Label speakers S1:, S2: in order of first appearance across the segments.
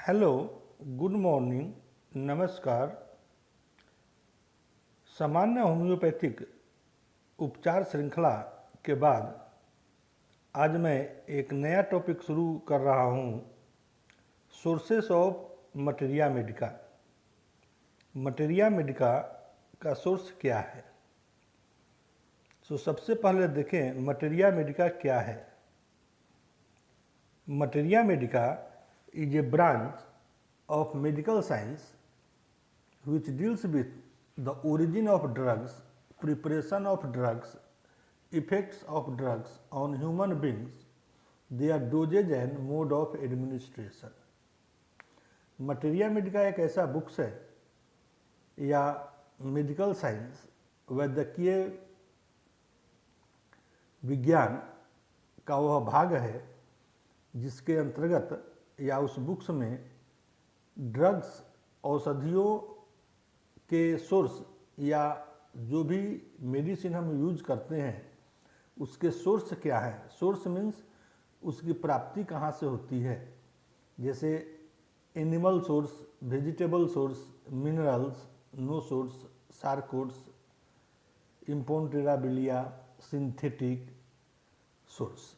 S1: Hello, good morning, नमस्कार। सामान्य homeopathic उपचार श्रृंखला के बाद आज मैं एक नया टॉपिक शुरू कर रहा हूँ, sources of materia Medica. Materia Medica का सोर्स क्या है? सबसे पहले देखें मटेरिया मेडिका क्या है। Materia Medica is a branch of medical science which deals with the origin of drugs, preparation of drugs, effects of drugs on human beings, their dosage and mode of administration. Materia Medica एक ऐसा books है या medical science वैद्यकीय विज्ञान का वह भाग है जिसके अंतर्गत या उस बुक्स में ड्रग्स, औषधियों के सोर्स या जो भी मेडिसिन हम यूज करते हैं उसके सोर्स क्या है। सोर्स मीन्स उसकी प्राप्ति कहाँ से होती है, जैसे animal source, vegetable source, minerals, nosodes, sarcodes, imponderabilia, synthetic source.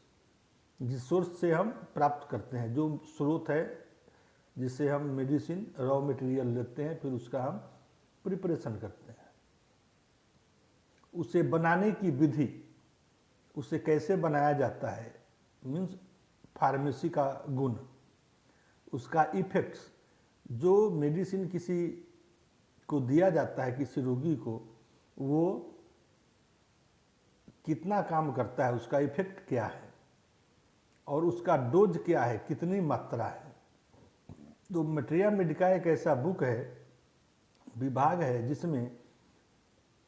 S1: जिस सोर्स से हम प्राप्त करते हैं, जो स्रोत है जिससे हम मेडिसिन रॉ मटेरियल लेते हैं, फिर उसका हम प्रिपरेशन करते हैं। उसे बनाने की विधि, उसे कैसे बनाया जाता है, मीन्स फार्मेसी का गुण, उसका इफेक्ट्स, जो मेडिसिन किसी को दिया जाता है किसी रोगी को, वो कितना काम करता है, उसका इफेक्ट क्या है और उसका डोज क्या है, कितनी मात्रा है। तो मटेरिया मेडिका एक ऐसा बुक है, विभाग है, जिसमें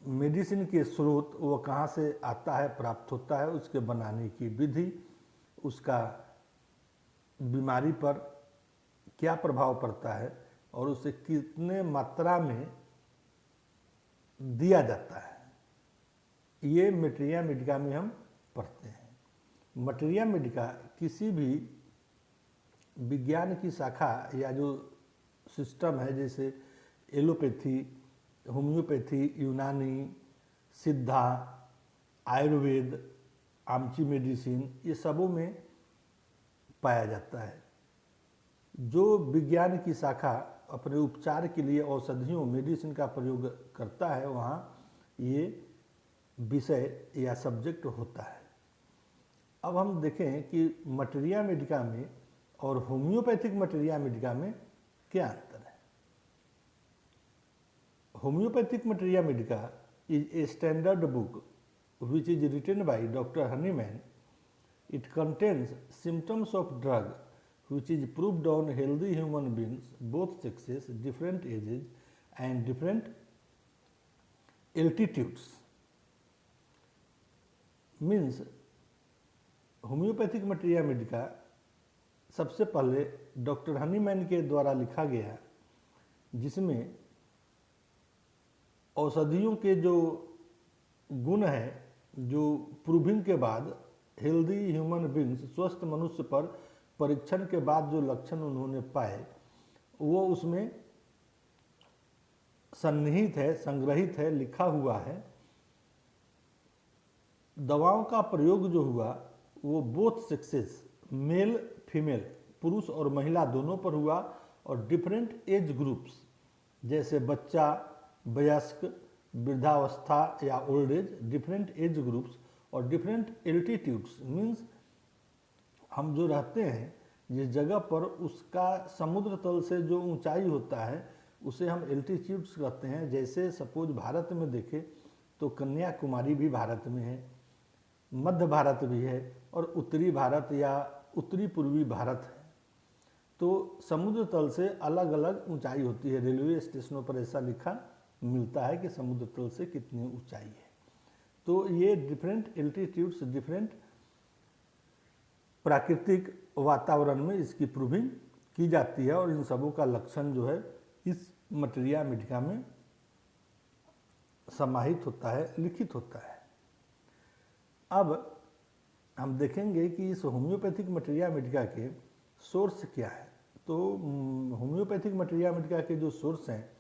S1: मेडिसिन के स्रोत, वो कहाँ से आता है, प्राप्त होता है, उसके बनाने की विधि, उसका बीमारी पर क्या प्रभाव पड़ता है और उसे कितने मात्रा में दिया जाता है, ये मटेरिया मेडिका में हम पढ़ते हैं। मटेरिया मेडिका किसी भी विज्ञान की शाखा या जो सिस्टम है, जैसे एलोपैथी, होम्योपैथी, यूनानी, सिद्धा, आयुर्वेद, आमची मेडिसिन, ये सबों में पाया जाता है। जो विज्ञान की शाखा अपने उपचार के लिए औषधियों, मेडिसिन का प्रयोग करता है, वहाँ ये विषय या सब्जेक्ट होता है। अब हम देखें कि मटेरिया मेडिका में और होम्योपैथिक मटेरिया मेडिका में क्या अंतर है। Homeopathic materia medica is a standard book which is written by doctor Hahnemann. It contains symptoms of drug which is proved on healthy human beings, both sexes, different ages and different altitudes. Means homeopathic materia Medica सबसे पहले doctor Hahnemann के द्वारा लिखा गया, जिसमें औषधियों के जो गुण हैं, जो प्रूविंग के बाद हेल्दी ह्यूमन बींग्स, स्वस्थ मनुष्य पर परीक्षण के बाद जो लक्षण उन्होंने पाए, वो उसमें सन्निहित है, संग्रहित है, लिखा हुआ है। दवाओं का प्रयोग जो हुआ वो बोथ सेक्सेस, मेल फीमेल, पुरुष और महिला दोनों पर हुआ, और डिफरेंट एज ग्रुप्स, जैसे बच्चा, वयस्क, वृद्धावस्था या old age, different age groups और डिफरेंट एल्टीट्यूड्स। मीन्स हम जो रहते हैं जिस जगह पर, उसका समुद्र तल से जो ऊंचाई होता है उसे हम एल्टीट्यूड्स कहते हैं। जैसे सपोज भारत में देखें तो कन्याकुमारी भी भारत में है, मध्य भारत भी है, और उत्तरी भारत या उत्तरी पूर्वी भारत है। तो समुद्र तल से अलग अलग ऊंचाई होती है। रेलवे स्टेशनों पर ऐसा लिखा मिलता है कि समुद्र तल से कितनी ऊंचाई है। तो ये डिफरेंट एल्टीट्यूड्स, डिफरेंट प्राकृतिक वातावरण में इसकी प्रूविंग की जाती है, और इन सबों का लक्षण जो है इस मटेरिया मेडिका में समाहित होता है, लिखित होता है। अब हम देखेंगे कि इस होम्योपैथिक मटेरिया मेडिका के सोर्स क्या है। तो होम्योपैथिक मटेरिया मेडिका के जो सोर्स हैं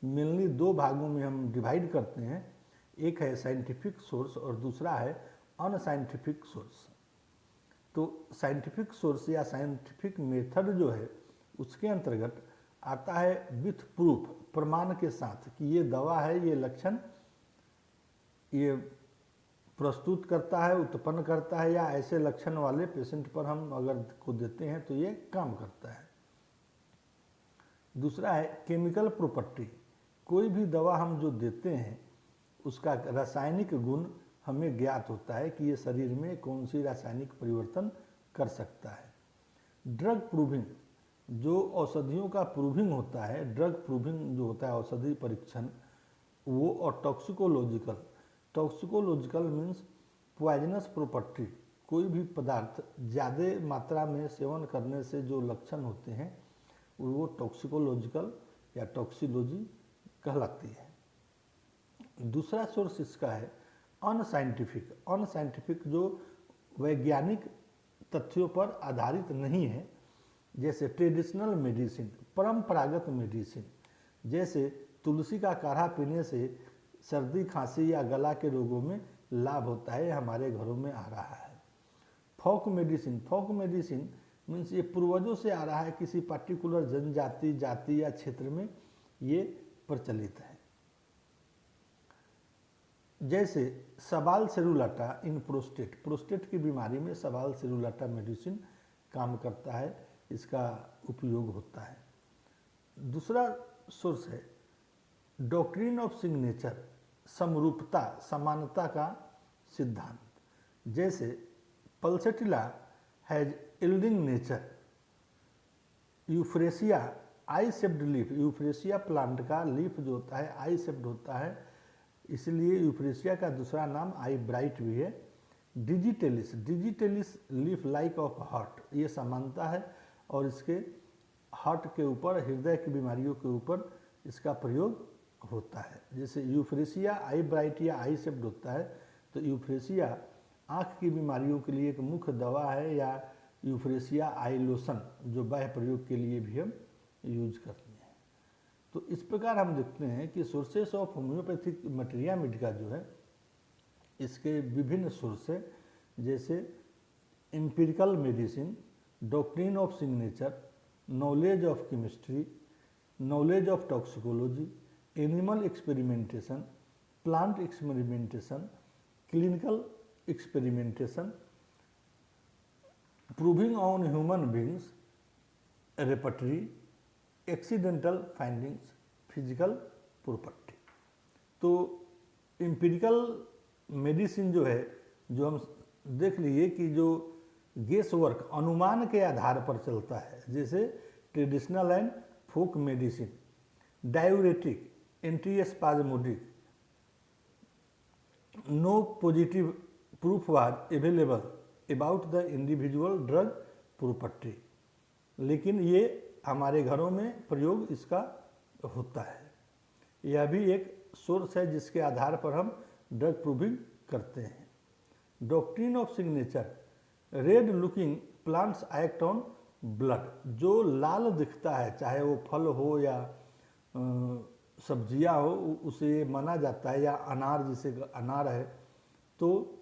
S1: मेनली दो भागों में हम डिवाइड करते हैं। एक है साइंटिफिक सोर्स और दूसरा है अनसाइंटिफिक सोर्स। तो साइंटिफिक सोर्स या साइंटिफिक मेथड जो है उसके अंतर्गत आता है विथ प्रूफ, प्रमाण के साथ कि ये दवा है, ये लक्षण ये प्रस्तुत करता है, उत्पन्न करता है, या ऐसे लक्षण वाले पेशेंट पर हम अगर को देते हैं तो ये काम करता है। दूसरा है केमिकल प्रॉपर्टी, कोई भी दवा हम जो देते हैं उसका रासायनिक गुण हमें ज्ञात होता है कि ये शरीर में कौन सी रासायनिक परिवर्तन कर सकता है। ड्रग प्रूविंग, जो औषधियों का प्रूविंग होता है, ड्रग प्रूविंग जो होता है औषधि परीक्षण वो, और toxicological, toxicological means poisonous property, कोई भी पदार्थ ज़्यादा मात्रा में सेवन करने से जो लक्षण होते हैं वो टॉक्सिकोलॉजिकल या टॉक्सिकोलॉजी कहलाती है। दूसरा सोर्स इसका है अनसाइंटिफिक, अनसाइंटिफिक जो वैज्ञानिक तथ्यों पर आधारित नहीं है, जैसे ट्रेडिशनल मेडिसिन, परंपरागत मेडिसिन, जैसे तुलसी का काढ़ा पीने से सर्दी खांसी या गला के रोगों में लाभ होता है, हमारे घरों में आ रहा है। फोक मेडिसिन, फोक मेडिसिन मीन्स ये पूर्वजों से आ रहा है, किसी पर्टिकुलर जनजाति जाति या क्षेत्र में ये प्रचलित है। जैसे सबाल सेरुलाटा इन प्रोस्टेट, प्रोस्टेट की बीमारी में सबाल सेरुलाटा मेडिसिन काम करता है, इसका उपयोग होता है। दूसरा सोर्स है डॉक्ट्रिन ऑफ सिग्नेचर, समरूपता समानता का सिद्धांत, जैसे pulsatilla has yielding nature, Euphrasia I shaped leaf, Euphrasia plant का लीफ जो होता है आई शेप्ड होता है, इसलिए यूफ्रेसिया का दूसरा नाम आई ब्राइट भी है। Digitalis, digitalis leaf like of heart, ये समानता है और इसके हार्ट के ऊपर, हृदय की बीमारियों के ऊपर इसका प्रयोग होता है। जैसे यूफ्रेसिया आई ब्राइट या आई शेप्ड होता है, तो यूफ्रेसिया आँख की बीमारियों के लिए एक मुख्य दवा है, या यूफ्रेसिया आई लोशन जो बाह्य प्रयोग के लिए भी हम यूज करते हैं। तो इस प्रकार हम देखते हैं कि sources of homeopathic materia Medica जो है इसके विभिन्न सोर्स है, जैसे empirical medicine, doctrine of signature, knowledge of chemistry, knowledge of toxicology, animal experimentation, plant experimentation, clinical experimentation, proving on human beings, repertory, accidental findings, physical property. तो empirical medicine जो है, जो हम देख लिए कि जो गेस वर्क अनुमान के आधार पर चलता है, जैसे traditional and folk medicine, diuretic, antispasmodic, no positive proof was available about the individual drug property, लेकिन ये हमारे घरों में प्रयोग इसका होता है। यह भी एक सोर्स है जिसके आधार पर हम ड्रग प्रूविंग करते हैं। Doctrine of signature, red looking plants act on blood, जो लाल दिखता है चाहे वो फल हो या सब्जियां हो, उसे माना जाता है, या अनार जिसे अनार है, तो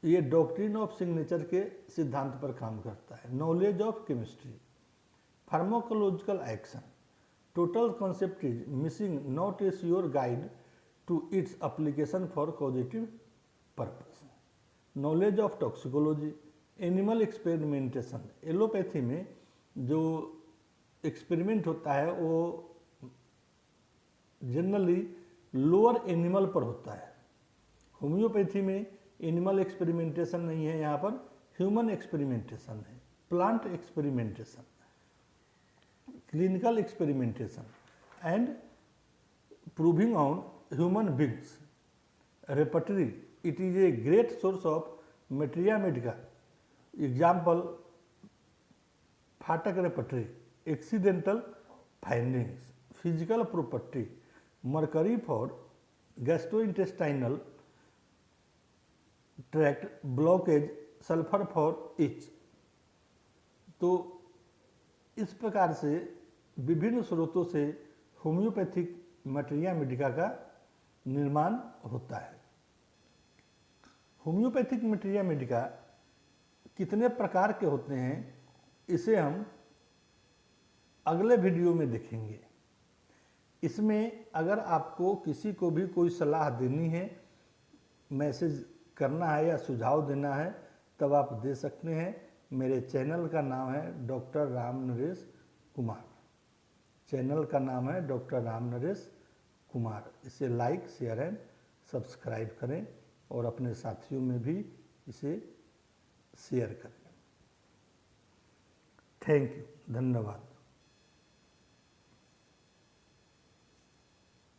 S1: ये डॉक्ट्रिन ऑफ सिग्नेचर के सिद्धांत पर काम करता है। Knowledge of chemistry, pharmacological action, total concept is missing, not a sure guide to its application for positive purpose. Knowledge of toxicology, animal experimentation, allopathy में जो एक्सपेरिमेंट होता है वो जनरली लोअर एनिमल पर होता है। होम्योपैथी में एनिमल एक्सपेरिमेंटेशन नहीं है, यहाँ पर ह्यूमन एक्सपेरिमेंटेशन है। Plant experimentation, clinical experimentation and proving on human beings, repertory, it is a great source of materia medica. Example Phatak repertory, accidental findings, physical property, mercury for gastrointestinal tract blockage, sulphur for itch. तो इस प्रकार से विभिन्न स्रोतों से homeopathic materia Medica का निर्माण होता है। होम्योपैथिक मटेरिया मेडिका कितने प्रकार के होते हैं इसे हम अगले वीडियो में देखेंगे। इसमें अगर आपको किसी को भी कोई सलाह देनी है, मैसेज करना है या सुझाव देना है तब आप दे सकते हैं। मेरे चैनल का नाम है डॉक्टर राम नरेश कुमार। चैनल का नाम है डॉक्टर राम नरेश कुमार। इसे लाइक, शेयर एंड सब्सक्राइब करें और अपने साथियों में भी इसे शेयर करें। थैंक यू, धन्यवाद।